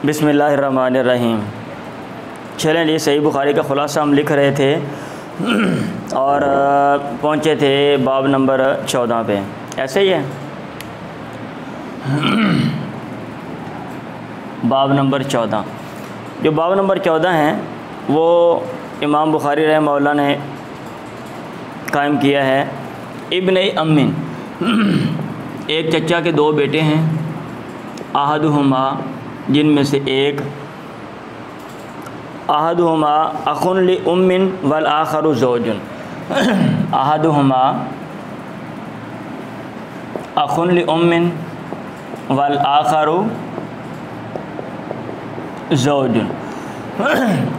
बिस्मिल्लाहिर्रहमानिर्रहीम। चलें जी, सही बुखारी का ख़ुलासा हम लिख रहे थे और पहुँचे थे बाब नंबर 14 पे। ऐसे ही है बाब नंबर 14। जो बाब नंबर 14 है वो इमाम बुखारी रहमहुल्लाह ने कायम किया है। इब्न अम्मिन, एक चचा के दो बेटे हैं। आहदुहुमा, जिनमें से एक आहदुहुमा अखुन लि उम्मिन वल आखरु ज़ौजुन। आहदुहुमा अखुन लि उम्मिन वल आखरु ज़ौजुन।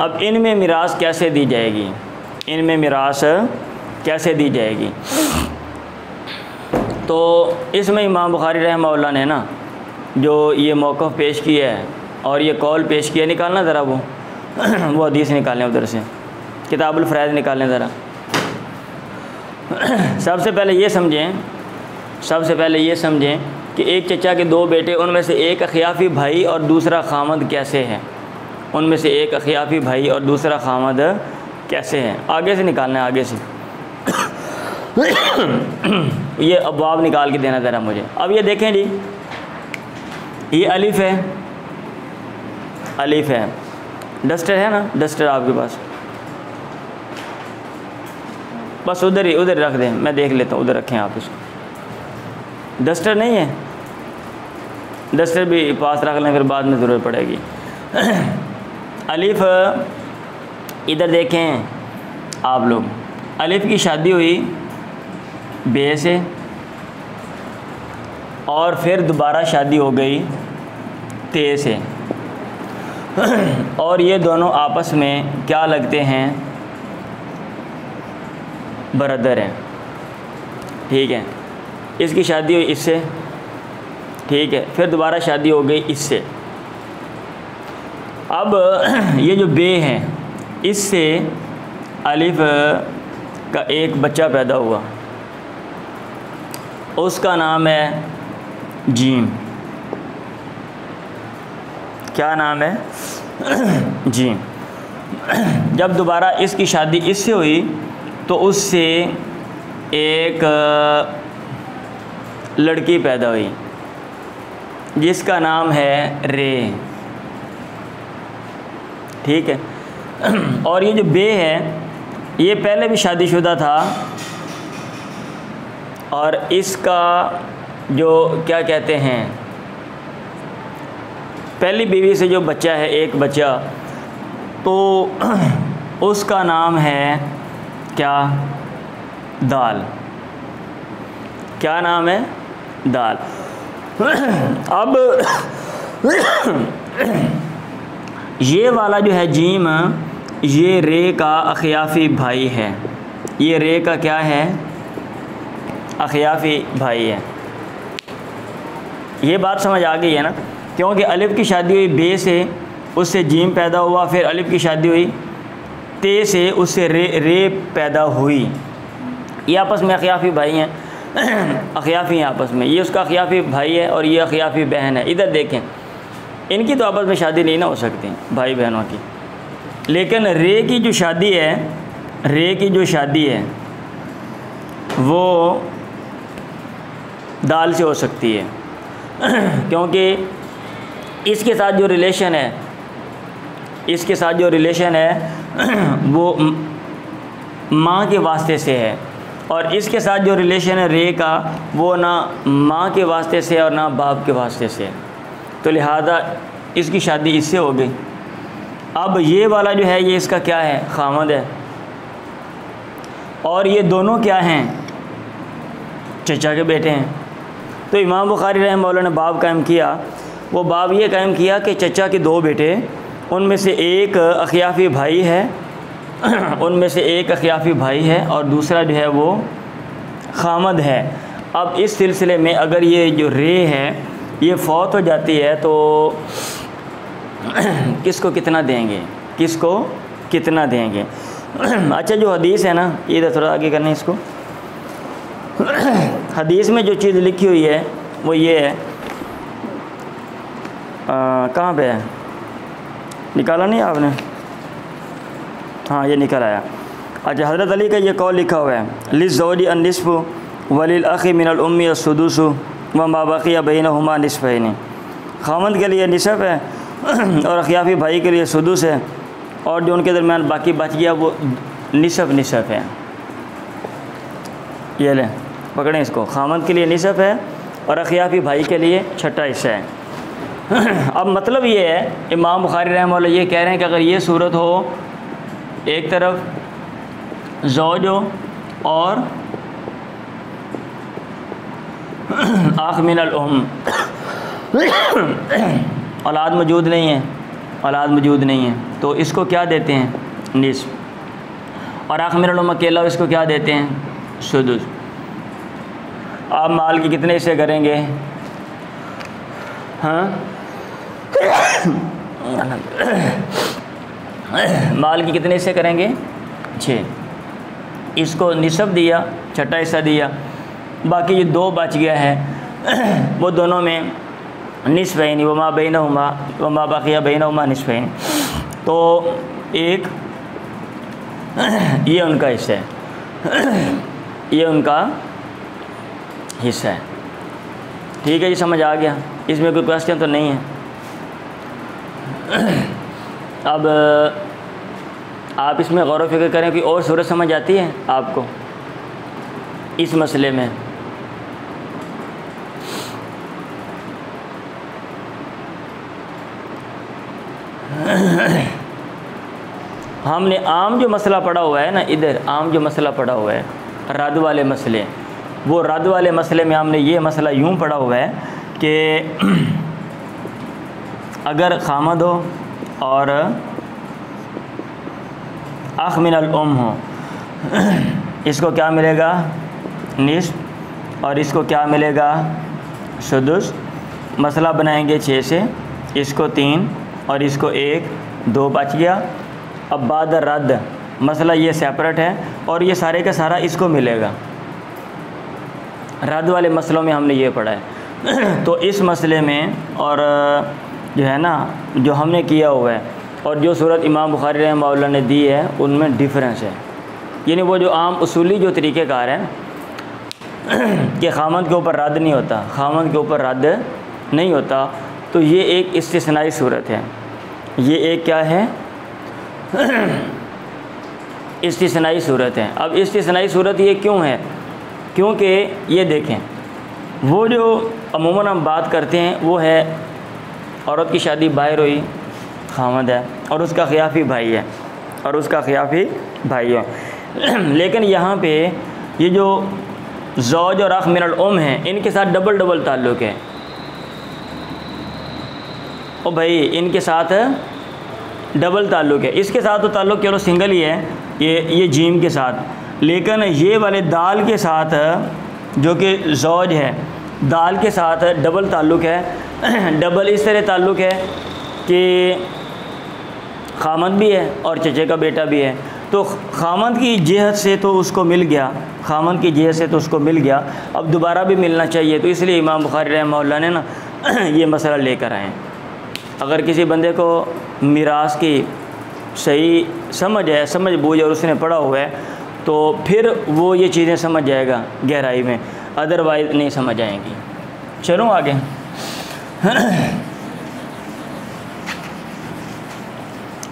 अब इनमें मिरास कैसे दी जाएगी? इनमें मिरास कैसे दी जाएगी? तो इसमें इमाम बुखारी रहमहुल्लाह ने ना जो ये मौक़िफ़ पेश किया है और ये कौल पेश किया, निकालना ज़रा वो हदीस निकालें, उधर से किताबुल फ़राइज़ निकालें ज़रा। सबसे पहले ये समझें कि एक चचा के दो बेटे, उनमें से एक अखियाफ़ी भाई और दूसरा खामद कैसे है। उनमें से एक अखियाफ़ी भाई और दूसरा खामद कैसे है। आगे से निकालना है, आगे से ये अबवाब निकाल के देना ज़रा मुझे। अब ये देखें जी, ये अलिफ़ है। डस्टर है ना, डस्टर आपके पास, बस उधर रख दें, मैं देख लेता हूँ। उधर रखें आप इसको। डस्टर नहीं है, डस्टर भी पास रख लें, फिर बाद में ज़रूरत पड़ेगी। अलिफ़ इधर देखें आप लोग। अलिफ़ की शादी हुई बे से और फिर दोबारा शादी हो गई ते से, और ये दोनों आपस में क्या लगते हैं? बरदर हैं। ठीक है, इसकी शादी हुई इससे, ठीक है, फिर दोबारा शादी हो गई इससे। अब ये जो बे हैं, इससे अलिफ का एक बच्चा पैदा हुआ, उसका नाम है जीम। क्या नाम है? जीम। जब दोबारा इसकी शादी इससे हुई तो उससे एक लड़की पैदा हुई जिसका नाम है रे। ठीक है, और ये जो बे है ये पहले भी शादीशुदा था और इसका जो क्या कहते हैं, पहली बीवी से जो बच्चा है, एक बच्चा, तो उसका नाम है क्या? दाल। क्या नाम है? दाल। अब ये वाला जो है जीम, ये रे का अखियाफ़ी भाई है। ये रे का क्या है? अखियाफ़ी भाई है। ये बात समझ आ गई है ना? क्योंकि अलिफ़ की शादी हुई बे से, उससे जीम पैदा हुआ, फिर अलिफ़ की शादी हुई ते से, उससे रे पैदा हुई। ये आपस में अखियाफ़ी भाई हैं, अखियाफ़ी हैं आपस में। ये उसका अखियाफ़ी भाई है और ये अखियाफ़ी बहन है। इधर देखें, इनकी तो आपस में शादी नहीं ना हो सकती भाई बहनों की, लेकिन रे की जो शादी है वो दाल से हो सकती है क्योंकि इसके साथ जो रिलेशन है वो माँ के वास्ते से है, और इसके साथ जो रिलेशन है रे का, वो ना माँ के वास्ते से और ना बाप के वास्ते से, तो लिहाजा इसकी शादी इससे हो गई। अब ये वाला जो है ये इसका क्या है? खामद है। और ये दोनों क्या हैं? चचा के बेटे हैं। तो इमाम बुखारी रहमहुल्लाह ने बाब कायम किया। वो बाब ये कायम किया कि चचा के दो बेटे, उनमें से एक अखियाफ़ी भाई है और दूसरा जो है वो खामद है। अब इस सिलसिले में अगर ये जो रे है ये फ़ौत हो जाती है तो किसको कितना देंगे? अच्छा, जो हदीस है ना, ये थोड़ा आगे करने इसको। हदीस में जो चीज़ लिखी हुई है वो ये है, कहाँ पे है? निकाला नहीं आपने? हाँ ये निकल आया। अच्छा, हज़रत अली का ये कौल लिखा हुआ है, लिज़्ज़ौजी अन-निस्फ़ु वलिल अख़ी मिनल उम्मी अस्सुदुसु व मा बक़िया बैनहुमा निस्फ़ैनि। ख़ावंद के लिए निसफ़ है और अख़ियाफ़ी भाई के लिए सुदुस है, और जो उनके दरमियान बाकी बच गया वो निसफ़ है। ये लें, पकड़ें इसको। ख़ावंद के लिए निसफ़ है और अख़ियाफ़ी भाई के लिए छठा हिस्सा है। अब मतलब ये है, इमाम बुखारी रहमतुल्लाह ये कह रहे हैं कि अगर ये सूरत हो, एक तरफ ज़ौज हो और आख़ मिनल उम, औलाद मौजूद नहीं है, औलाद मौजूद नहीं है, तो इसको क्या देते हैं? निस्फ़। और आख़ मिनल उम अकेला, इसको क्या देते हैं? सुदुस। आप माल के कितने हिस्से करेंगे? हाँ माल के कितने हिस्से करेंगे? 6। इसको निसब दिया, छठा हिस्सा दिया, बाकी जो 2 बच गया है वो दोनों में निस्फ़ैन वमा बैनहुमा वमा बक़िया बैनहुमा निस्फ़ैन। तो एक ये उनका हिस्सा है, ये उनका हिस्सा है। ठीक है जी, समझ आ गया? इसमें कोई क्वेश्चन तो नहीं है। अब आप इसमें गौर व फिक्र करें, कोई और सूरत समझ आती है आपको इस मसले में? हमने आम जो मसला पढ़ा हुआ है ना, इधर आम जो मसला पढ़ा हुआ है रद्द वाले मसले, वो रद्द वाले मसले में हमने ये मसला यूँ पढ़ा हुआ है कि अगर ख़ामद हो और अख़ मिनल उम हो, इसको क्या मिलेगा? निस्फ़, और इसको क्या मिलेगा? सुदुस। मसला बनाएंगे 6 से, इसको 3 और इसको 1, 2 बच गया। अब बाद रद्द मसला ये सेपरेट है और ये सारे का सारा इसको मिलेगा। रद्द वाले मसलों में हमने ये पढ़ा है। तो इस मसले में और जो है ना, जो हमने किया हुआ है और जो सूरत इमाम बुखारी रहमतुल्लाह ने दी है, उनमें डिफरेंस है। यानी वो जो आम उसूली जो तरीक़ेकार हैं कि ख़ामद के ऊपर रद्द नहीं होता, ख़ामद के ऊपर रद्द नहीं होता, तो ये एक इस्तिस्नाई सूरत है। ये एक क्या है? इस्तिस्नाई सूरत है। अब इस्तिस्नाई सूरत ये क्यों है? क्योंकि ये देखें, वो जो अमूमन हम बात करते हैं वो है औरत की शादी बाहर हुई, ख़ामद है और उसका ख़ियाफ़ी भाई है, और उसका ख़ियाफ़ी भाई है। लेकिन यहाँ पे ये जो ज़ौज और अख़ मिनल उम हैं, इनके साथ डबल डबल ताल्लुक़ है। ओ भाई, इनके साथ डबल ताल्लुक़ है। इसके साथ तो ताल्लुक़ चलो सिंगल ही है, ये जीम के साथ, लेकिन ये वाले दाल के साथ जो कि ज़ौज है, दाल के साथ डबल ताल्लुक़ है। डबल इस तरह ताल्लुक़ है कि ख़ामद भी है और चचे का बेटा भी है। तो ख़ामद की जेहत से तो उसको मिल गया, ख़ामद की जेहत से तो उसको मिल गया, अब दोबारा भी मिलना चाहिए। तो इसलिए इमाम बुखारी रहमतुल्लाह ने ना ये मसला लेकर आए। अगर किसी बंदे को मिरास की सही समझ है, समझ बूझ और उसने पढ़ा हुआ है, तो फिर वो ये चीज़ें समझ जाएगा गहराई में, अदरवाइज़ नहीं समझ आएंगी। चलो आगे।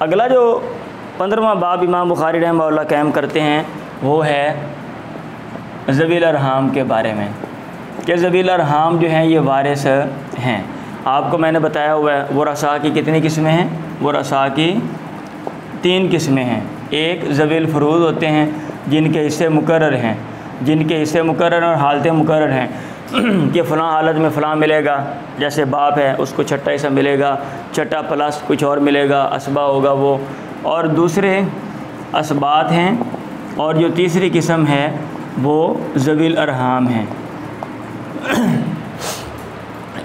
अगला जो 15वां बाब इमाम बुखारी रहमतुल्लाह कायम करते हैं वो है ज़वील अरहाम के बारे में, कि ज़वील अरहाम जो हैं ये वारिस हैं। आपको मैंने बताया हुआ है वरसा की कितनी किस्में हैं? वरसा की 3 किस्में हैं। एक ज़वील फ़ुरूज़ होते हैं जिनके हिस्से मुकर्रर हैं, जिनके हिस्से मुकर्रर और हालतें मुकर्रर हैं कि फ़लाँ हालत में फ़लाँ मिलेगा, जैसे बाप है उसको छठा हिस्सा मिलेगा, छठा प्लस कुछ और मिलेगा, असबा होगा वो। और दूसरे असबात हैं, और जो तीसरी किस्म है वो ज़वील अरहाम हैं।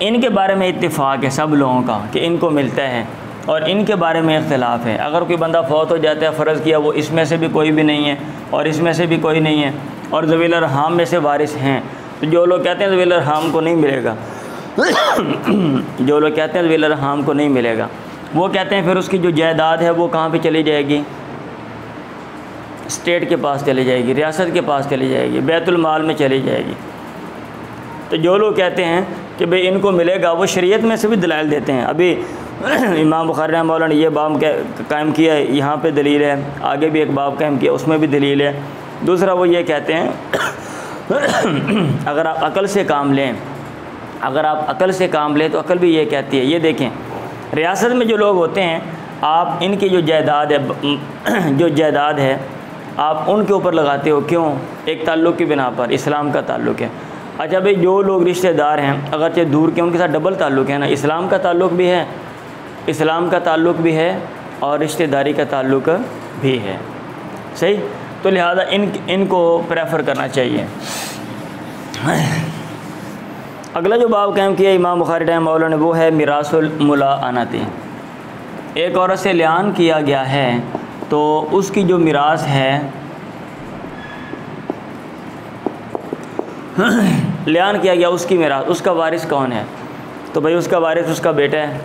इनके बारे में इत्तिफ़ाक़ है सब लोगों का कि इनको मिलता है, और इनके बारे में इख्तिलाफ़ है। अगर कोई बंदा फ़ौत हो जाता है, फ़र्ज़ किया वो इसमें से भी कोई भी नहीं है और इसमें से भी कोई नहीं है, और ज़वील अरहाम में से वारिस हैं, तो जो लोग कहते हैं ज़वील अरहाम को नहीं मिलेगा जो लोग कहते हैं ज़वील अरहाम को नहीं मिलेगा, वो कहते हैं फिर उसकी जो जायदाद है वो कहाँ पे चली जाएगी, स्टेट के पास चली जाएगी, रियासत के पास चली जाएगी, बैतुल माल में चली जाएगी। तो जो लोग कहते हैं कि भाई इनको मिलेगा, वो शरीयत में से भी दलाइल देते हैं। अभी इमाम बुखारी रहमतुल्लाह ने ये बाब कायम किया है, यहाँ पे दलील है, आगे भी एक बाब कायम किया उसमें भी दलील है। दूसरा वो ये कहते हैं अगर आप अकल से काम लें, अगर आप अकल से काम लें तो अकल भी ये कहती है। ये देखें, रियासत में जो लोग होते हैं, आप इनकी जो जायदाद है आप उनके ऊपर लगाते हो, क्यों? एक ताल्लुक़ की बिना पर, इस्लाम का ताल्लुक़ है। अच्छा भाई, जो लोग रिश्तेदार हैं अगरचे दूर के, उनके साथ डबल ताल्लुक़ है ना, इस्लाम का ताल्लुक़ भी है, इस्लाम का ताल्लुक़ भी है और रिश्तेदारी का ताल्लुक़ भी है, सही। तो लिहाजा इनको प्रेफर करना चाहिए। अगला जो बाब कायम किया इमाम बुखारी रहमतुल्लाह ने वो है मिरासुल मुलाअनती। एक औरत से लियान किया गया है तो उसकी जो मिरास है, लियान किया गया उसकी मिरास, उसका वारिस कौन है? तो भाई उसका वारिस उसका बेटा है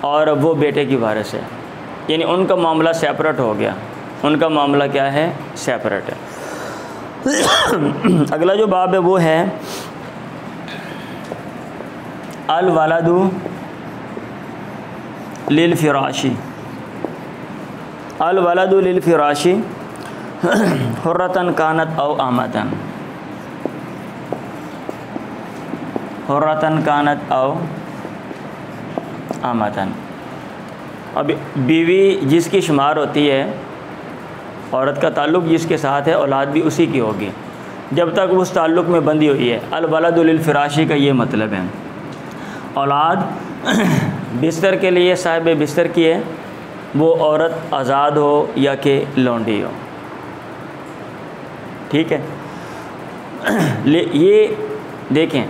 और वो बेटे की वारिस है, यानी उनका मामला सेपरेट हो गया, उनका मामला क्या है? सेपरेट है। अगला जो बाब है वो है अल वलदु लिल फिराशी। अल वलदु लिल फिराशी हुर्रतन कानत औ आमतन, हुर्रतन कानत औ आमतन। अब बीवी जिसकी शुमार होती है, औरत का ताल्लुक़ जिसके साथ है, औलाद भी उसी की होगी जब तक उस ताल्लुक़ में बंधी हुई है। अल वलदु लिल फिराशी का ये मतलब है, औलाद बिस्तर के लिए साहिब बिस्तर की है, वो औरत आज़ाद हो या कि लौंडी हो, ठीक है। ये देखें,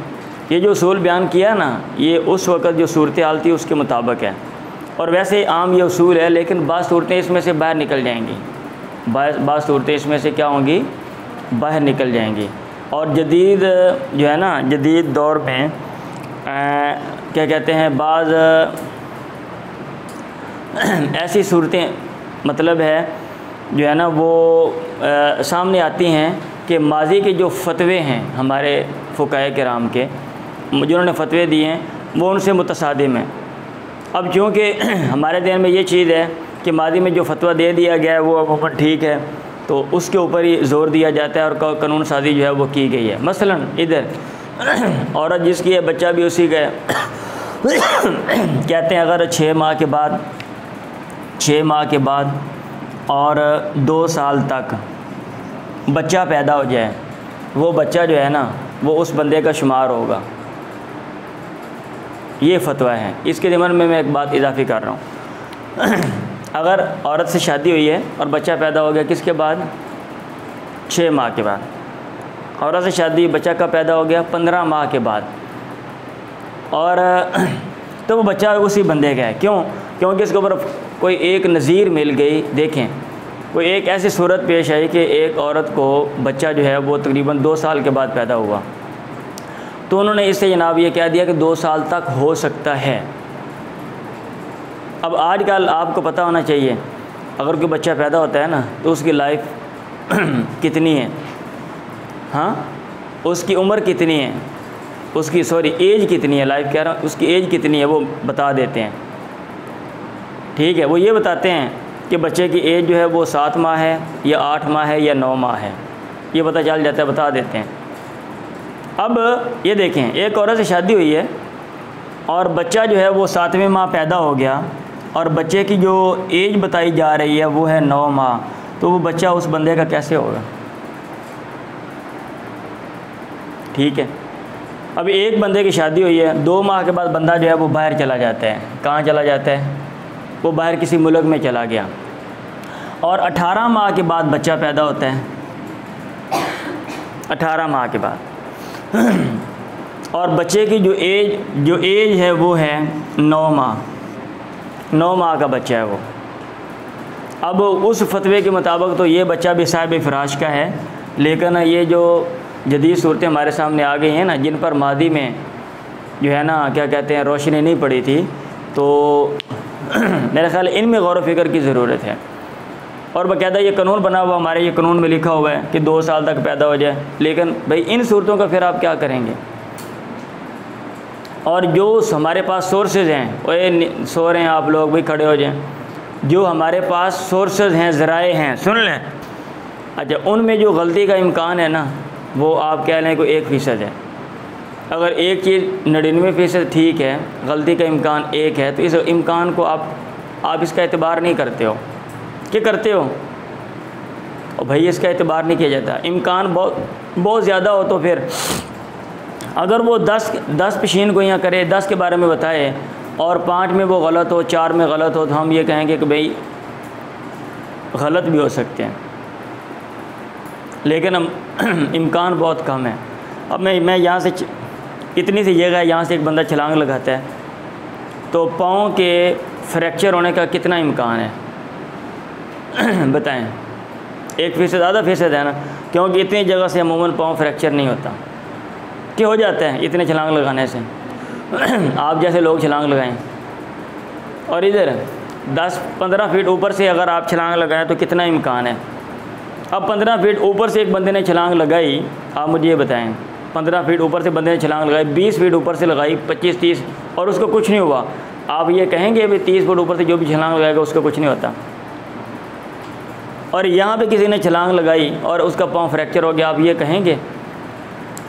ये जो उसूल बयान किया ना, ये उस वक़्त जो सूरत हाल थी उसके मुताबिक है, और वैसे आम ये उसूल है, लेकिन बाज़ सूरतें इसमें से बाहर निकल जाएंगी, बाज़ सूरतें इसमें से क्या होंगी? बाहर निकल जाएंगी। और जदीद जो है ना, जदीद दौर में क्या कहते हैं, बाज़ ऐसी सूरतें मतलब है जो है ना वो सामने आती हैं कि माजी के जो फतवे हैं हमारे फ़ुक़हा किराम के, जिन्होंने फतवे दिए हैं, वो उनसे मुतसादिम हैं। अब चूँकि हमारे दिन में ये चीज़ है कि मादी में जो फतवा दे दिया गया है वो अमूमन ठीक है, तो उसके ऊपर ही ज़ोर दिया जाता है और कानून साजी जो है वो की गई है। मसलन इधर औरत जिसकी है बच्चा भी उसी का है। कहते हैं अगर 6 माह के बाद और 2 साल तक बच्चा पैदा हो जाए, वो बच्चा जो है ना वो उस बंदे का शुमार होगा। ये फतवा है। इसके ज़मन में मैं एक बात इजाफ़ी कर रहा हूँ। अगर औरत से शादी हुई है और बच्चा पैदा हो गया किसके बाद? 6 माह के बाद। औरत से शादी, बच्चा का पैदा हो गया 15 माह के बाद, और तो वो बच्चा उसी बंदे का है। क्यों? क्योंकि इसके ऊपर कोई एक नज़ीर मिल गई। देखें, कोई एक ऐसी सूरत पेश आई कि एक औरत को बच्चा जो है वो तकरीबन 2 साल के बाद पैदा हुआ, तो उन्होंने इससे जनाब ये कह दिया कि 2 साल तक हो सकता है। अब आजकल आपको पता होना चाहिए, अगर कोई बच्चा पैदा होता है ना तो उसकी लाइफ कितनी है, हाँ, उसकी उम्र कितनी है, उसकी एज कितनी है, लाइफ कह रहा हूँ, उसकी एज कितनी है वो बता देते हैं। ठीक है, वो ये बताते हैं कि बच्चे की एज जो है वो 7 माह है या 8 माह है या 9 माह है, ये पता चल जाता है, बता देते हैं। अब ये देखें, एक औरत से शादी हुई है और बच्चा जो है वो 7वें माह पैदा हो गया, और बच्चे की जो एज बताई जा रही है वो है 9 माह, तो वो बच्चा उस बंदे का कैसे होगा? ठीक है। अभी एक बंदे की शादी हुई है, 2 माह के बाद बंदा जो है वो बाहर चला जाता है। कहाँ चला जाता है? वो बाहर किसी मुल्क में चला गया, और 18 माह के बाद बच्चा पैदा होता है, 18 माह के बाद, और बच्चे की जो एज है वो है 9 माह, 9 माह का बच्चा है वो। अब उस फतवे के मुताबिक तो ये बच्चा भी साहिब फ़राश का है, लेकिन ये जो जदीद सूरतें हमारे सामने आ गई हैं ना, जिन पर मादी में जो है ना क्या कहते हैं रोशनी नहीं पड़ी थी, तो मेरे ख्याल इनमें गौर व फिक्र की ज़रूरत है। और बाकायदा ये कानून बना हुआ, हमारे ये कानून में लिखा हुआ है कि 2 साल तक पैदा हो जाए, लेकिन भाई इन सूरतों का फिर आप क्या करेंगे। और जो हमारे पास सोर्सेज हैं, वो सो रहे हैं आप लोग भी खड़े हो जाएं, जो हमारे पास सोर्सेज हैं, ज़राए हैं, सुन लें। अच्छा, उनमें जो गलती का इम्कान है ना, वो आप कह लें कोई 1% है। अगर एक चीज़ 99% ठीक है, गलती का इम्कान 1 है, तो इस इम्कान को आप इसका एतबार नहीं करते हो। क्या करते हो? और भाई इसका एतबार नहीं किया जाता। इम्कान बहुत ज़्यादा हो तो फिर अगर वो 10 पेशीन गोइयाँ करे, 10 के बारे में बताए और 5 में वो गलत हो, 4 में गलत हो, तो हम ये कहेंगे कि भाई गलत भी हो सकते हैं, लेकिन हम इम्कान बहुत कम है। अब मैं यहाँ से इतनी सी जगह है, यहाँ से एक बंदा छलांग लगाता है तो पाँव के फ्रैक्चर होने का कितना इम्कान है बताएं? 1% आधा फीसद है ना, क्योंकि इतनी जगह से अमूमन पाँव फ्रैक्चर नहीं होता। क्या हो जाता है इतने छलांग लगाने से? आप जैसे लोग छलांग लगाएं और इधर 10-15 फीट ऊपर से अगर आप छलांग लगाएं तो कितना इम्कान है? अब 15 फीट ऊपर से एक बंदे ने छलांग लगाई, आप मुझे ये बताएं, 15 फीट ऊपर से बंदे ने छलांग लगाई, 20 फीट ऊपर से लगाई, 25-30, और उसको कुछ नहीं हुआ, आप ये कहेंगे भाई 30 फीट ऊपर से जो भी छलांग लगाएगा उसका कुछ नहीं होता? और यहाँ पे किसी ने छलांग लगाई और उसका पाँव फ्रैक्चर हो गया, आप ये कहेंगे?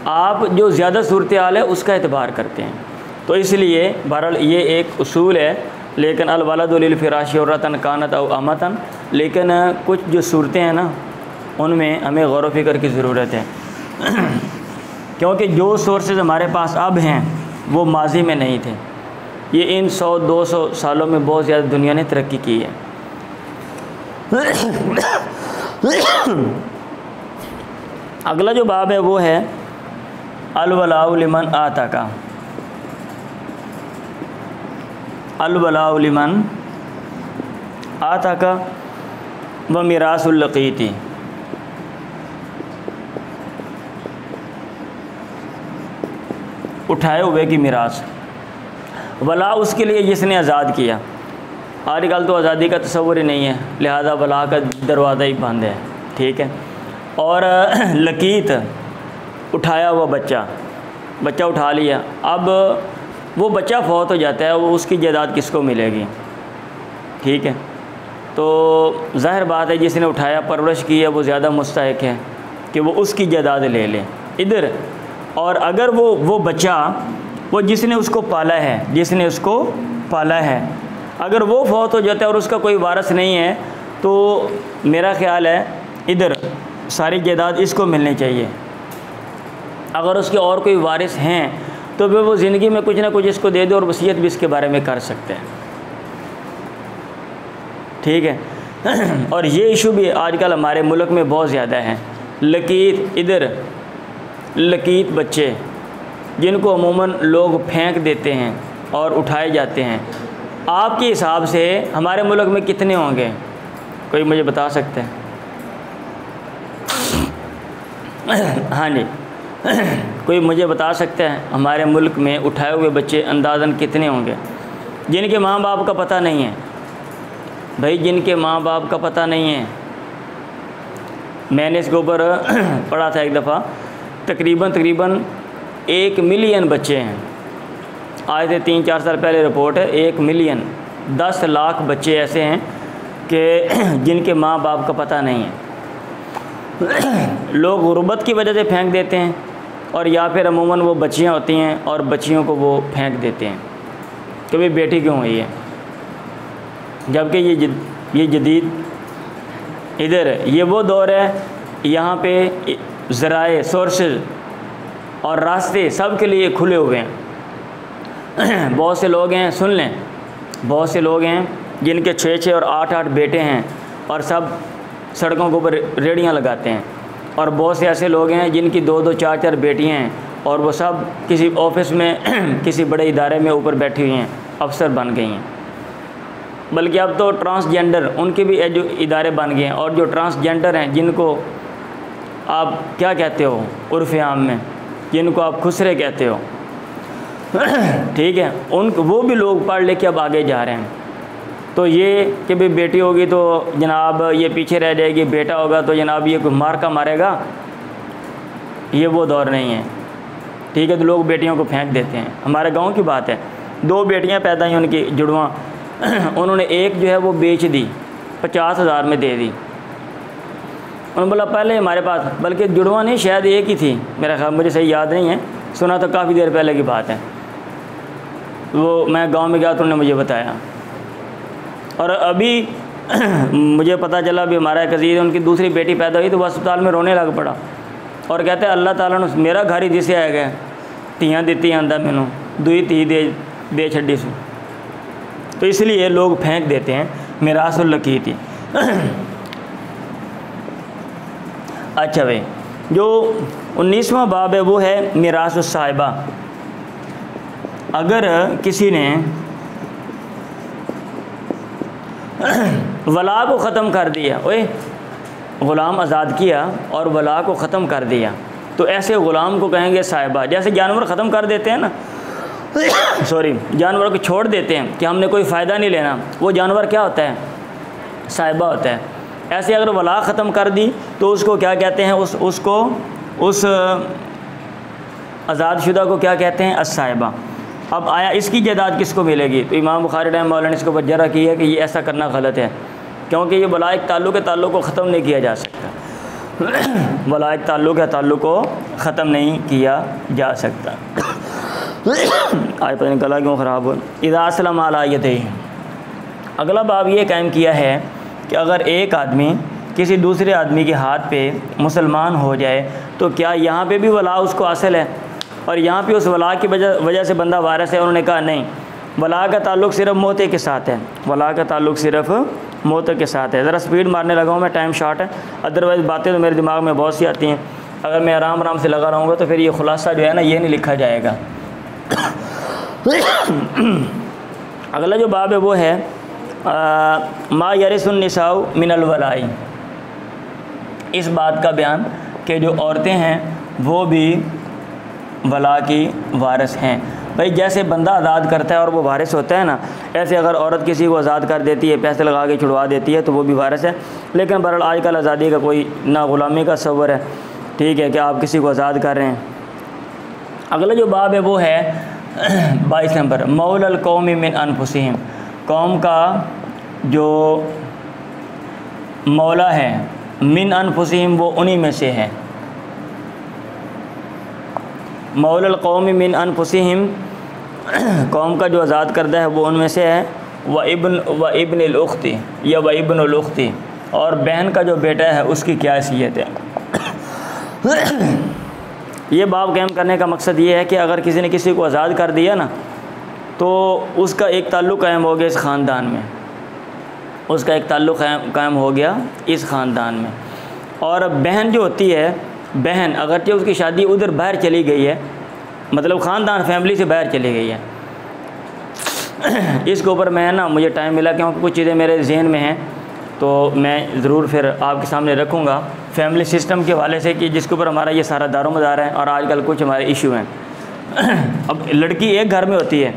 आप जो ज़्यादा सूरत हाल है उसका एतबार करते हैं। तो इसलिए बहरहाल ये एक उसूल है, लेकिन अलवलदु लिलफिराशि हुर्रतन कानत औ अमतन, लेकिन कुछ जो सूरतें हैं ना, उनमें हमें गौर व फिक्र की ज़रूरत है क्योंकि जो सोर्सेज हमारे पास अब हैं वो माजी में नहीं थे। ये इन 100-200 सालों में बहुत ज़्यादा दुनिया ने तरक्की की है। अगला जो बाब है वो है अल-वलाउ लिमन आताका। अल-वलाउ लिमन आताका व मिरासुल लकीती। उठाए हुए की मिरास, वला उसके लिए जिसने आज़ाद किया। आजकल तो आज़ादी का तस्वुर ही नहीं है, लिहाजा वला का दरवाज़ा ही बंद है, ठीक है। और लकीत, उठाया हुआ बच्चा उठा लिया, अब वो बच्चा फौत हो जाता है, वो उसकी जायदाद किसको मिलेगी? ठीक है, तो ज़ाहिर बात है जिसने उठाया परवरिश की है वो ज़्यादा मुस्तहिक है कि वो उसकी जायदाद ले ले इधर। और अगर वो बच्चा, वो जिसने उसको पाला है, अगर वो फौत हो जाता है और उसका कोई वारिस नहीं है, तो मेरा ख़्याल है इधर सारी जायदाद इसको मिलनी चाहिए। अगर उसके और कोई वारिस हैं तो फिर वो ज़िंदगी में कुछ ना कुछ इसको दे दे और वसीयत भी इसके बारे में कर सकते हैं, ठीक है। और ये इशू भी आजकल हमारे मुल्क में बहुत ज़्यादा है। लकीत बच्चे जिनको अमूमन लोग फेंक देते हैं और उठाए जाते हैं, आपके हिसाब से हमारे मुल्क में कितने होंगे? कोई मुझे बता सकते हैं? हाँ जी, कोई मुझे बता सकता है हमारे मुल्क में उठाए हुए बच्चे अंदाज़न कितने होंगे जिनके माँ बाप का पता नहीं है? भाई जिनके माँ बाप का पता नहीं है, मैंने इसके ऊपर पढ़ा था एक दफ़ा, तकरीबन 1 मिलियन बच्चे हैं। आज से 3-4 साल पहले रिपोर्ट है, 1 मिलियन 10 लाख बच्चे ऐसे हैं कि जिनके माँ बाप का पता नहीं है। लोग गुर्बत की वजह से फेंक देते हैं, और या फिर अमूमन वो बच्चियाँ होती हैं और बच्चियों को वो फेंक देते हैं कि भाई बेटी क्यों हुई है, जबकि ये जदीद इधर ये वो दौर है, यहाँ पे ज़राए, सोर्सेज और रास्ते सब के लिए खुले हुए हैं। बहुत से लोग हैं, सुन लें, बहुत से लोग हैं जिनके 6-6 और 8-8 बेटे हैं और सब सड़कों के ऊपर रेड़ियाँ लगाते हैं। और बहुत से ऐसे लोग हैं जिनकी 2-2, 4-4 बेटियाँ हैं और वो सब किसी ऑफिस में किसी बड़े इदारे में ऊपर बैठी हुई हैं, अफसर बन गई हैं। बल्कि अब तो ट्रांसजेंडर उनके भी जो इदारे बन गए हैं, और जो ट्रांसजेंडर हैं जिनको आप क्या कहते हो उर्फ़ आम में, जिनको आप खुसरे कहते हो, ठीक है, वो भी लोग पढ़ ले के अब आगे जा रहे हैं। तो ये कि भाई बेटी होगी तो जनाब ये पीछे रह जाएगी, बेटा होगा तो जनाब ये कोई मार का मारेगा, ये वो दौर नहीं है। ठीक है, तो लोग बेटियों को फेंक देते हैं। हमारे गांव की बात है, 2 बेटियां पैदा हुई उनकी जुड़वा, उन्होंने एक जो है वो बेच दी, 50,000 में दे दी। उन्होंने बोला पहले हमारे पास, बल्कि जुड़वा नहीं शायद एक ही थी मेरा ख्याल, मुझे सही याद नहीं है, सुना तो काफ़ी देर पहले की बात है। वो मैं गांव में गया तो उन्होंने मुझे बताया। और अभी मुझे पता चला भी हमारा एक अजीज़, उनकी दूसरी बेटी पैदा हुई तो वह अस्पताल में रोने लग पड़ा और कहते हैं अल्लाह ताला ने मेरा घर ही जिसे आ गया, तियाँ दित्ती आंदा मैनू, दुई धी दे छड्डी सू। तो इसलिए लोग फेंक देते हैं मिरासुल लकीती। अच्छा भाई, जो 19वां बाब है वो है मिरासुस साहिबा। अगर किसी ने वला को ख़त्म कर दिया, ओए ग़ुलाम आज़ाद किया और वला को ख़त्म कर दिया, तो ऐसे ग़ुलाम को कहेंगे साहिबा। जैसे जानवर ख़त्म कर देते हैं ना, सॉरी, जानवर को छोड़ देते हैं कि हमने कोई फ़ायदा नहीं लेना, वो जानवर क्या होता है? साहिबा होता है। ऐसे अगर वला ख़त्म कर दी तो उसको क्या कहते हैं? उस आज़ादशुदा को क्या कहते हैं? अस-साहिबा। अब आया इसकी जायदाद किसको मिलेगी? तो इमाम बुखारी रहमतुल्लाह ने इसको वजह की है कि ये ऐसा करना गलत है, क्योंकि ये वला एक ताल्लुक़ को ख़त्म नहीं किया जा सकता। वला एक ताल्लुक़ को ख़त्म नहीं किया जा सकता। आज पता नहीं गला क्यों ख़राब हो। इज़ा अस्लम अला यदैहि, अगला बाब ये कायम किया है कि अगर एक आदमी किसी दूसरे आदमी के हाथ पे मुसलमान हो जाए तो क्या यहाँ पे भी वला उसको हासिल है? और यहाँ पे उस वला की वजह से बंदा वारिस है? उन्होंने कहा नहीं, वला का ताल्लुक़ सिर्फ़ मोते के साथ है, वला का ताल्लुक़ सिर्फ़ मोते के साथ है। ज़रा स्पीड मारने लगा हूँ मैं, टाइम शॉर्ट है, अदरवाइज़ बातें तो मेरे दिमाग में बहुत सी आती हैं। अगर मैं आराम से लगा रहूँगा तो फिर ये खुलासा जो है ना, ये नहीं लिखा जाएगा। अगला जो बाब है वो है मा यरिसुन निसाउ मिनल वलाई। इस बात का बयान कि जो औरतें हैं वो भी वला की वारिस हैं। भाई जैसे बंदा आज़ाद करता है और वो वारिस होता है ना, ऐसे अगर औरत किसी को आज़ाद कर देती है, पैसे लगा के छुड़वा देती है तो वो भी वारिस है। लेकिन बहरहाल आजकल आज़ादी का कोई ना ग़ुलामी का तस्वर है, ठीक है, कि आप किसी को आज़ाद कर रहे हैं। अगला जो बाब है वो है 22 नंबर, मौलल कौमी मिन अनफुसिहिम। कौम का जो मौला है, मिन अनफुसिहिम, वो उन्हीं में से है। मौलल कौमी मिन अनफुसिहिम, कौम का जो आज़ाद करदा है वो उनमें से है। व इब्नुल उख्ती या व इब्नुल उख्ती, और बहन का जो बेटा है उसकी क्या हैसियत है। ये बाब कायम करने का मकसद ये है कि अगर किसी ने किसी को आज़ाद कर दिया ना, तो उसका एक ताल्लुक़ कायम हो गया इस ख़ानदान में, उसका एक ताल्लुक़ कायम हो गया इस ख़ानदान में। और बहन जो होती है, बहन अगरचे उसकी शादी उधर बाहर चली गई है, मतलब ख़ानदान फैमिली से बाहर चली गई है, इसके ऊपर मैं ना, मुझे टाइम मिला क्योंकि कुछ चीज़ें मेरे जहन में हैं तो मैं ज़रूर फिर आपके सामने रखूँगा फैमिली सिस्टम के हवाले से, कि जिसके ऊपर हमारा ये सारा दारोमदार है और आजकल कुछ हमारे इशू हैं। अब लड़की एक घर में होती है,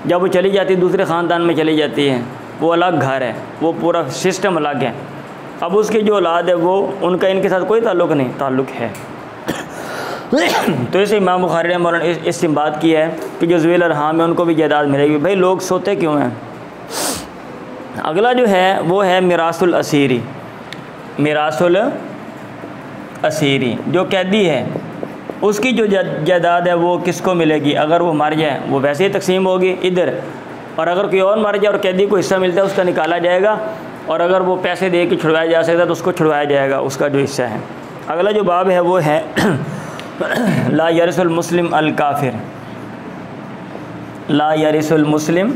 जब वो चली जाती है दूसरे ख़ानदान में चली जाती है, वो अलग घर है, वो पूरा सिस्टम अलग है। अब उसकी जो औलाद है वो, उनका इनके साथ कोई ताल्लुक़ नहीं, ताल्लुक़ है। तो इसे इमाम बुखारी रहमतुल्लाह ने इस्तिंबात किया है कि जो ज़ुवेल अरहाम है उनको भी जायदाद मिलेगी। भाई लोग सोते क्यों हैं? अगला जो है वो है मिरासुल असीरी। मिरासुल असीरी, जो कैदी है उसकी जो जायदाद है वो किसको मिलेगी? अगर वो मर जाए वो वैसे ही तकसीम होगी इधर, और अगर कोई और मर जाए और कैदी को हिस्सा मिलता है उसका निकाला जाएगा, और अगर वो पैसे दे के छुड़वाया जा सकता है तो उसको छुड़वाया जाएगा, उसका जो हिस्सा है। अगला जो बाब है वो है ला यरिसुल मुस्लिम अल काफिर। ला यरिसुल मुस्लिम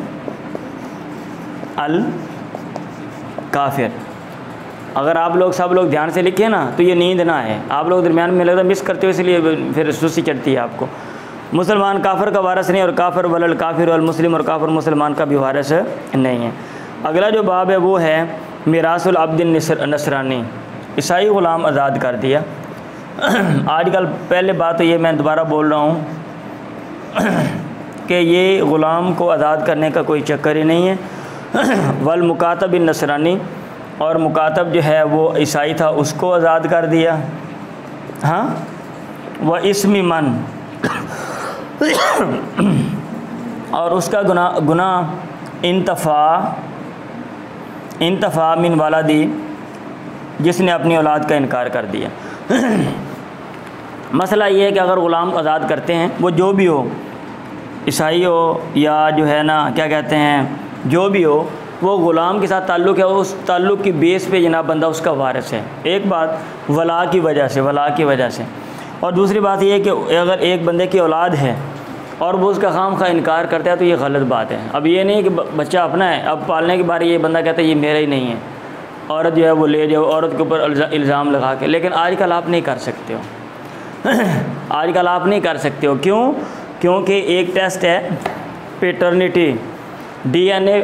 अल काफिर। अगर आप लोग सब लोग ध्यान से लिखे ना तो ये नींद ना है, आप लोग दरमियान में लगता मिस करते हो, इसलिए फिर सुस्ती चढ़ती है आपको। मुसलमान काफिर का वारिस नहीं, और काफिर वलल काफिर वल मुस्लिम, और काफिर मुसलमान का भी वारिस नहीं है। अगला जो बाब है वो है मिरासुल अब्दिन नसरानी। ईसाई ग़ुलाम आज़ाद कर दिया। आजकल पहले बात तो ये मैं दोबारा बोल रहा हूँ, कि ये ग़ुलाम को आज़ाद करने का कोई चक्कर ही नहीं है। वल मुकातब बिन नसरानी, और मुकातब जो है वो ईसाई था, उसको आज़ाद कर दिया। हाँ, व इसमी मन, और उसका गुनाह इंतफ़ा मिन वालदी, जिसने अपनी औलाद का इनकार कर दिया। मसला ये है कि अगर ग़ुलाम आज़ाद करते हैं, वो जो भी हो, ईसाई हो या जो है ना क्या कहते हैं जो भी हो, वो ग़ुलाम के साथ ताल्लुक़ है, उस ताल्लुक़ की बेस पे जनाब बंदा उसका वारिस है। एक बात वला की वजह से, और दूसरी बात ये है कि अगर एक बंदे की औलाद है और वो उसका खामखा इनकार करता है तो ये गलत बात है। अब ये नहीं कि बच्चा अपना है, अब पालने के बारे ये बंदा कहता है ये मेरा ही नहीं है, औरत जो है वो ले जाओ, औरत के ऊपर इल्ज़ाम लगा के। लेकिन आजकल आप नहीं कर सकते हो आजकल आप नहीं कर सकते हो। क्यों? क्योंकि एक टेस्ट है पेटर्निटी, DNA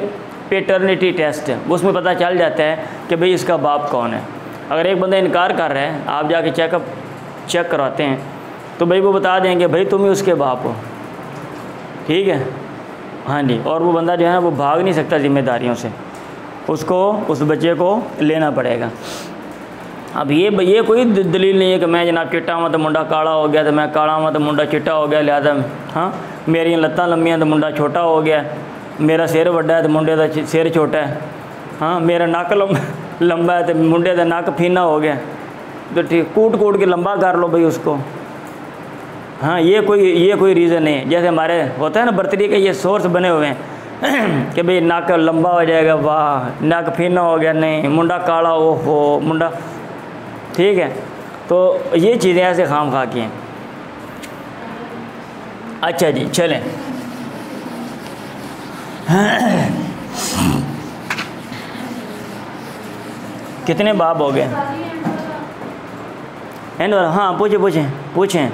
पेटर्निटी टेस्ट, उसमें पता चल जाता है कि भाई इसका बाप कौन है। अगर एक बंदा इनकार कर रहा है, आप जाके चेक करवाते हैं तो भाई वो बता देंगे भाई तुम ही उसके बाप हो, ठीक है, हाँ जी। और वो बंदा जो है वो भाग नहीं सकता जिम्मेदारियों से, उसको उस बच्चे को लेना पड़ेगा। अब ये कोई दलील नहीं है कि मैं जनाब चिट्टा हुआ तो मुंडा काला हो गया, तो मैं काला हुआ तो मुंडा चिट्टा हो गया, लिहाजा हाँ मेरी लत्तां लंबियां तो मुंडा छोटा हो गया, मेरा सिर वड्डा है तो मुंडे का सिर छोटा है, हाँ मेरा नक लंबा है तो मुंडे का नक फीना हो गया, तो ठीक कूट के लंबा कर लो भाई उसको। हाँ, ये कोई रीज़न नहीं है। जैसे हमारे होता है ना बर्तरी के ये सोर्स बने हुए हैं कि भाई नाक लंबा हो जाएगा, वाह नाक फीना हो गया, नहीं मुंडा काला, ओहो मुंडा, ठीक है। तो ये चीज़ें ऐसे खाम खा की हैं। अच्छा जी, चलें। कितने बाब हो गए? एंड वाला, हाँ पूछें।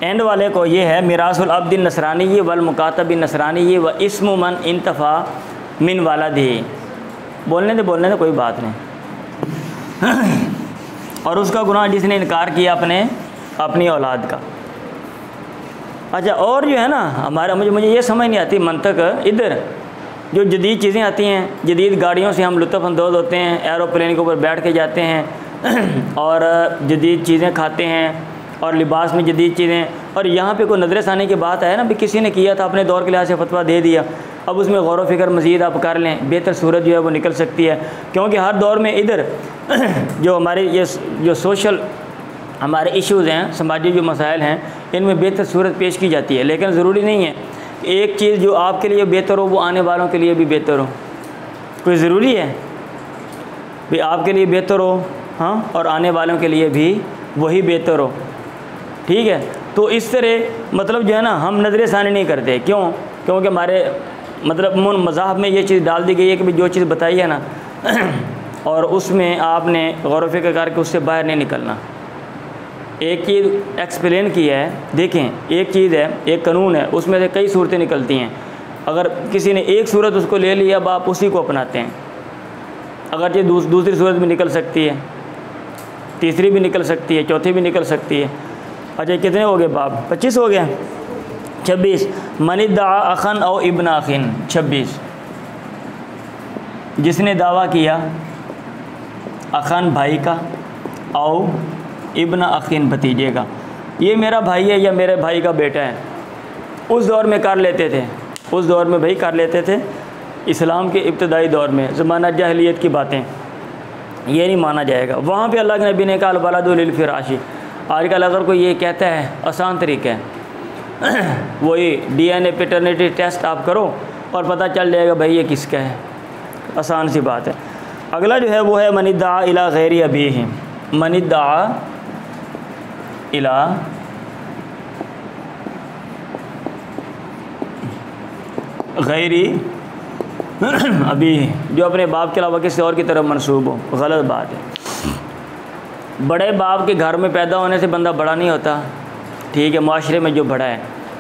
एंड वाले को ये है मिरासुल अब्दिन नसरानी ये वल मुकातबिन नसरानी ये व इस्मु मन इंतफ़ा मिन वालदी। बोलने दे कोई बात नहीं। और उसका गुनाह जिसने इनकार किया अपनी औलाद का। अच्छा, और जो है ना हमारा मुझे ये समझ नहीं आती मंतक, इधर जो जदीद चीज़ें आती हैं, जदीद गाड़ियों से हम लुत्फ़अंदोज़ होते हैं, एरोप्लेन के ऊपर बैठ के जाते हैं और जदीद चीज़ें खाते हैं और लिबास में जदीद चीज़ें, और यहाँ पे कोई नज़र आने की बात है ना भी किसी ने किया था अपने दौर के लिहाज से फतवा दे दिया, अब उसमें गौर व फिक्र मज़ीद आप कर लें, बेहतर सूरत जो है वो निकल सकती है। क्योंकि हर दौर में इधर जो हमारे ये जो सोशल हमारे इश्यूज़ हैं, समाजी जो मसाइल हैं, इनमें बेहतर सूरत पेश की जाती है। लेकिन ज़रूरी नहीं है एक चीज़ जो आपके लिए बेहतर हो वो आने वालों के लिए भी बेहतर हो। कोई ज़रूरी है भी आपके लिए बेहतर हो, हाँ, और आने वालों के लिए भी वही बेहतर हो, ठीक है। तो इस तरह मतलब जो है ना हम नज़र षानी नहीं करते। क्यों? क्योंकि हमारे मतलब मज़ाहब में ये चीज़ डाल दी गई है कि भाई जो चीज़ बताई है ना और उसमें आपने गौर व फिक्र करके उससे बाहर नहीं निकलना। एक चीज़ एक्सप्लेन की है, देखें एक चीज़ है, एक कानून है, उसमें से कई सूरतें निकलती हैं। अगर किसी ने एक सूरत उसको ले ली, अब आप उसी को अपनाते हैं। अगर ये दूसरी सूरत भी निकल सकती है, तीसरी भी निकल सकती है, चौथी भी निकल सकती है। अच्छा, कितने हो गए बाब? 25 हो गया। 26 मनिद्दा अखन और इब्न अखिन। 26 जिसने दावा किया अखन भाई का और इब्न अखिन भतीजे का, ये मेरा भाई है या मेरे भाई का बेटा है। उस दौर में कर लेते थे, उस दौर में भाई कर लेते थे। इस्लाम के इब्तदाई दौर में ज़माना जाहिलियत की बातें ये नहीं माना जाएगा। वहाँ पे अल्लाह के नबी ने कहा अलवलदु लिल फिराशी। आजकल अगर कोई ये कहता है, आसान तरीका है वही DNA पेटर्निटी टेस्ट आप करो और पता चल जाएगा भाई ये किसका है, आसान सी बात है। अगला जो है वो है मनिद्दा इला गैरी अबीही। मनिद्दा इला गैरी अभी जो अपने बाप के अलावा किसी और की तरफ मंसूब हो, गलत बात है। बड़े बाप के घर में पैदा होने से बंदा बड़ा नहीं होता, ठीक है, माशरे में जो बड़ा है,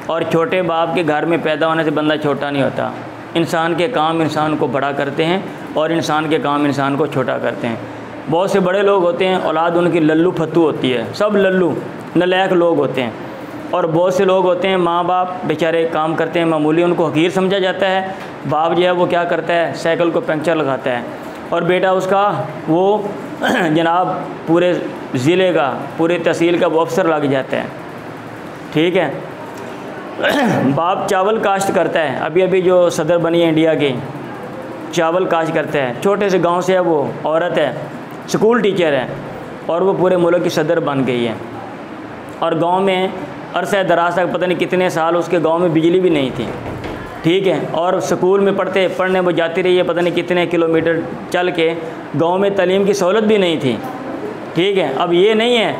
और छोटे बाप के घर में पैदा होने से बंदा छोटा नहीं होता। इंसान के काम इंसान को बड़ा करते हैं और इंसान के काम इंसान को छोटा करते हैं। बहुत से बड़े लोग होते हैं, औलाद उनकी लल्लू फत्तू होती है, सब लल्लू नलायक लोग होते हैं। और बहुत से लोग होते हैं, माँ बाप बेचारे काम करते हैं मामूली, उनको हकीर समझा जाता है। बाप जो है वो क्या करता है, साइकिल को पंक्चर लगाता है, और बेटा उसका वो जनाब पूरे ज़िले का, पूरे तहसील का वो अफसर लग जाता है। ठीक है। बाप चावल काश्त करता है, अभी अभी जो सदर बनी है इंडिया की, चावल काश्त करता है, छोटे से गांव से है, वो औरत है, स्कूल टीचर है, और वो पूरे मुल्क की सदर बन गई है। और गांव में अरसे दराज तक पता नहीं कितने साल उसके गांव में बिजली भी नहीं थी। ठीक है। और स्कूल में पढ़ने वो जाती रही है, पता नहीं कितने किलोमीटर चल के, गांव में तालीम की सहूलत भी नहीं थी। ठीक है। अब ये नहीं है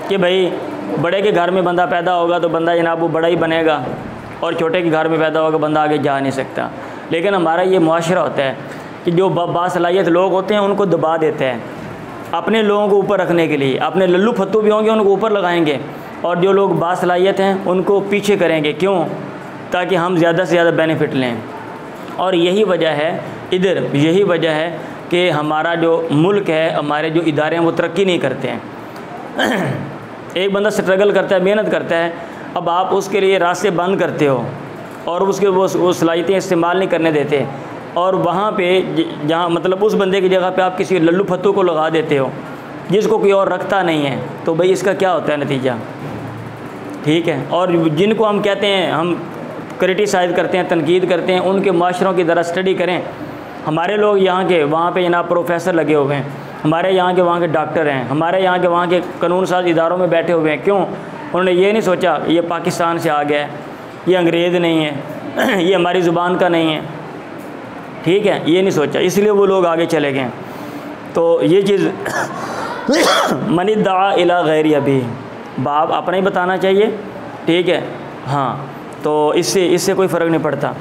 कि भाई बड़े के घर में बंदा पैदा होगा तो बंदा जनाब वो बड़ा ही बनेगा, और छोटे के घर में पैदा होगा बंदा आगे जा नहीं सकता। लेकिन हमारा ये मुआशरा होता है कि जो बासलाहियत लोग होते हैं उनको दबा देते हैं अपने लोगों को ऊपर रखने के लिए। अपने लल्लू फत्तू भी होंगे उनको ऊपर लगाएंगे, और जो लोग बासलाहियत हैं उनको पीछे करेंगे। क्यों? ताकि हम ज़्यादा से ज़्यादा बेनिफिट लें। और यही वजह है, यही वजह है कि हमारा जो मुल्क है, हमारे जो इदारे हैं वो तरक्की नहीं करते हैं। एक बंदा स्ट्रगल करता है, मेहनत करता है, अब आप उसके लिए रास्ते बंद करते हो और उसके वो सलाहियतें इस्तेमाल नहीं करने देते, और वहाँ पे जहाँ मतलब उस बंदे की जगह पे आप किसी लल्लू फत्तू को लगा देते हो जिसको कोई और रखता नहीं है, तो भाई इसका क्या होता है नतीजा? ठीक है। और जिनको हम कहते हैं, हम क्रिटिसाइज़ करते हैं, तनकीद करते हैं, उनके माशरों की ज़रा स्टडी करें। हमारे लोग यहाँ के वहाँ पे जनाब प्रोफेसर लगे हुए हैं, हमारे यहाँ के वहाँ के डॉक्टर हैं, हमारे यहाँ के वहाँ के कानून साज इदारों में बैठे हुए हैं। क्यों? उन्होंने ये नहीं सोचा ये पाकिस्तान से आ गया है, ये अंग्रेज़ नहीं है, ये हमारी ज़ुबान का नहीं है। ठीक है, ये नहीं सोचा, इसलिए वो लोग आगे चले गए। तो ये चीज़ मनिद्दा इला गैरी, अभी बाप अपना ही बताना चाहिए। ठीक है। हाँ, तो इससे कोई फ़र्क नहीं पड़ता।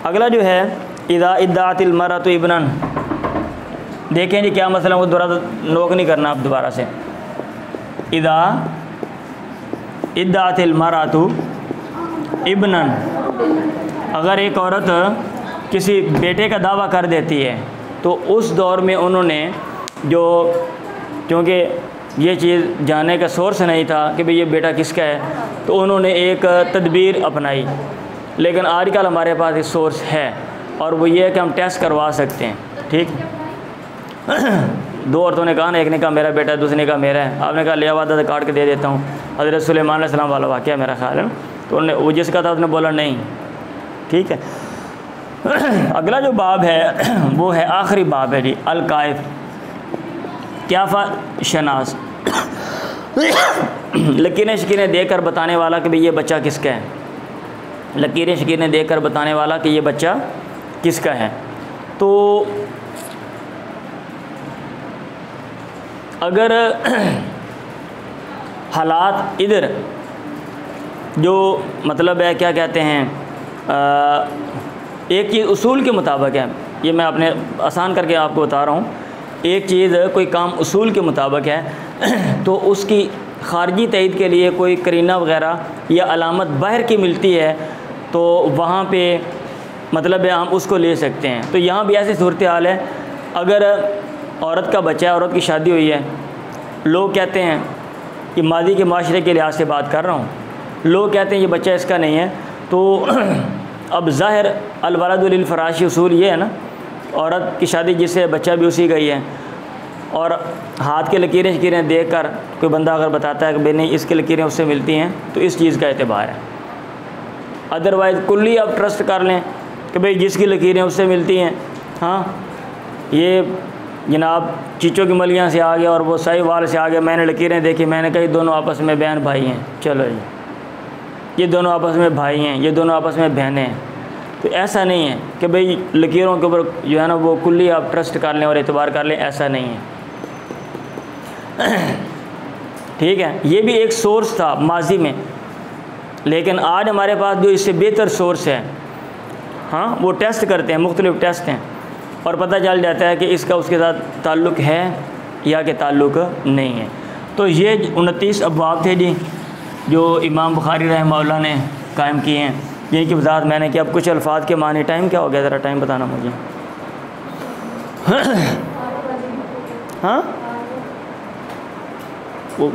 अगला जो है इदा इद्दातिल मरअतु इब्नन, देखें जी क्या मसला, वो दोबारा नोक नहीं करना आप दोबारा से। इदा इद्दातिल मरअतु इब्नन, अगर एक औरत किसी बेटे का दावा कर देती है तो उस दौर में उन्होंने जो, क्योंकि ये चीज़ जानने का सोर्स नहीं था कि भाई ये बेटा किसका है, तो उन्होंने एक तदबीर अपनाई। लेकिन आजकल हमारे पास एक सोर्स है, और वो ये है कि हम टेस्ट करवा सकते हैं। ठीक। दो औरतों ने कहा ना, एक ने कहा मेरा बेटा है, दूसरे ने कहा मेरा है। आपने कहा ले आवाज़ काट के दे देता हूँ, हज़रत सुलेमान अलैहिस्सलाम वाला वाक़या मेरा ख्याल है। तो उन्होंने वो जिसका था उसने बोला नहीं। ठीक है। अगला जो बाब है वो है आखिरी बाब है जी, अल-काइफ, क्याफ़ा शनास, लकीरें शकीरें देकर बताने वाला कि भाई ये बच्चा किसका है, लकीरें शकीरें देकर बताने वाला कि ये बच्चा किसका है। तो अगर हालात इधर जो मतलब है क्या कहते हैं, एक चीज़ उसूल के मुताबिक है, ये मैं अपने आसान करके आपको बता रहा हूँ। एक चीज़ कोई काम उसूल के मुताबिक है तो उसकी ख़ारजी तईद के लिए कोई करीना वग़ैरह या अलामत बाहर की मिलती है तो वहाँ पे मतलब है हम उसको ले सकते हैं। तो यहाँ भी ऐसी सूरत हाल है, अगर औरत का बच्चा है, औरत की शादी हुई है, लोग कहते हैं कि मादी के माशरे के लिहाज से बात कर रहा हूँ, लोग कहते हैं ये बच्चा इसका नहीं है, तो अब ज़ाहिर अल-वलदु लिल-फ़राशी उसूल ये है ना, औरत की शादी जिससे बच्चा भी उसी का ही है, और हाथ के लकीरें शकीरें देख कर कोई बंदा अगर बताता है कि भाई नहीं इसकी लकीरें उससे मिलती हैं, तो इस चीज़ का एतबार है। अदरवाइज़ कुल्ली आप ट्रस्ट कर लें कि भाई जिसकी लकीरें उससे मिलती हैं, हाँ ये जनाब चीचों की मलियाँ से आ गया और वो साहिवाल से आ गया, मैंने लकीरें देखी, मैंने कहा दोनों आपस में बहन भाई हैं, चलो जी ये दोनों आपस में भाई हैं, ये दोनों आपस में बहनें हैं। तो ऐसा नहीं है कि भाई लकीरों के ऊपर जो है ना वो कुल्ली आप ट्रस्ट कर लें और एतबार कर लें, ऐसा नहीं है। ठीक है, ये भी एक सोर्स था माजी में, लेकिन आज हमारे पास जो इससे बेहतर सोर्स है, हाँ वो टेस्ट करते हैं, मुख्तलिफ टेस्ट हैं, और पता चल जाता है कि इसका उसके साथ ताल्लुक़ है या कि ताल्लुक़ नहीं है। तो ये 29 अबवाब थे जी जो इमाम बुखारी रहमहुल्लाह ने कायम किए हैं, यही की वजाहत मैंने किया। अब कुछ अल्फाज के मानी, टाइम क्या हो गया, ज़रा टाइम बताना मुझे। हाँ वो